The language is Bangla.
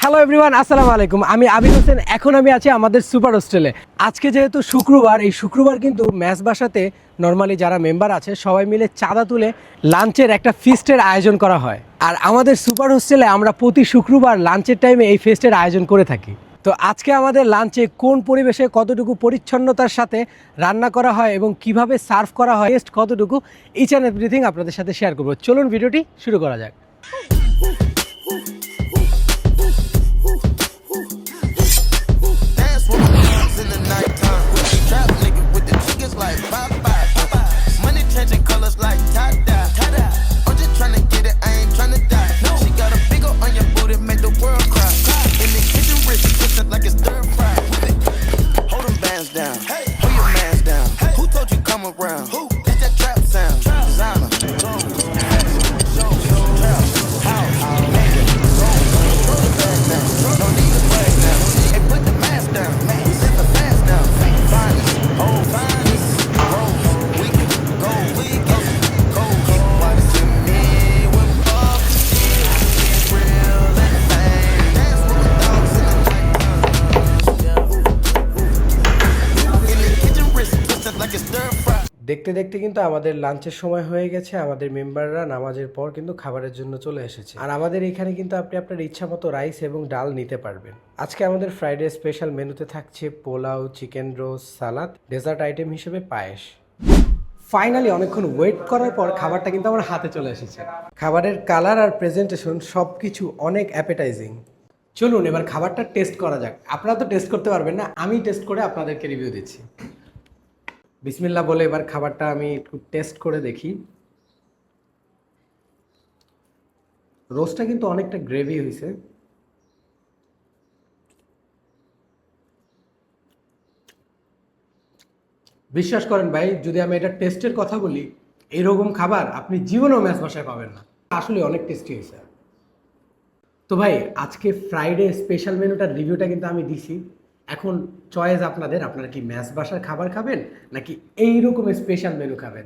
হ্যালো এভরিওয়ান, আসসালামু আলাইকুম। আমি আবিদ হোসেন। এখন আমি আছি আমাদের সুপার হোস্টেলে। আজকে যেহেতু শুক্রবার, এই শুক্রবার কিন্তু ম্যাচ বাসাতে নর্মালি যারা মেম্বার আছে সবাই মিলে চাঁদা তুলে লাঞ্চের একটা ফিস্টের আয়োজন করা হয়। আর আমাদের সুপার হোস্টেলে আমরা প্রতি শুক্রবার লাঞ্চের টাইমে এই ফিস্টের আয়োজন করে থাকি। তো আজকে আমাদের লাঞ্চে কোন পরিবেশে কতটুকু পরিচ্ছন্নতার সাথে রান্না করা হয় এবং কিভাবে সার্ভ করা হয়, টেস্ট কতটুকু, ইচ অ্যান্ড এভরিথিং আপনাদের সাথে শেয়ার করবো। চলুন ভিডিওটি শুরু করা যাক। দেখতে দেখতে কিন্তু আমাদের লাঞ্চের সময় হয়ে গেছে। আমাদের মেম্বাররা নামাজের পর কিন্তু খাবারের জন্য চলে এসেছে। আর আমাদের এখানে কিন্তু আপনি আপনার ইচ্ছা মতো রাইস এবং ডাল নিতে পারবেন। আজকে আমাদের ফ্রাইডে স্পেশাল মেনুতে থাকছে পোলাও, চিকেন রোস্ট, সালাদ, ডেজার্ট আইটেম হিসেবে পায়েস। ফাইনালি অনেকক্ষণ ওয়েট করার পর খাবারটা কিন্তু আমার হাতে চলে এসেছে। খাবারের কালার আর প্রেজেন্টেশন সব কিছু অনেক অ্যাপেটাইজিং। চলুন এবার খাবারটা টেস্ট করা যাক। আপনারা তো টেস্ট করতে পারবেন না, আমি টেস্ট করে আপনাদেরকে রিভিউ দিচ্ছি। বিসমিল্লাহ বলে এবার খাবারটা আমি একটু টেস্ট করে দেখি। রোস্টটা কিন্তু অনেকটা গ্রেভি হয়েছে। বিশ্বাস করেন ভাই, যদি আমি এটা টেস্টের কথা বলি, এরকম খাবার আপনি জীবনেও ম্যাচ বাসায় পাবেন না। আসলে অনেক টেস্টি হয়েছে। তো ভাই, আজকে ফ্রাইডে স্পেশাল মেনুটার রিভিউটা কিন্তু আমি দিছি। এখন চয়েস আপনাদের, আপনারা কি ম্যাচ বাসার খাবার খাবেন নাকি এই রকম স্পেশাল মেনু খাবেন।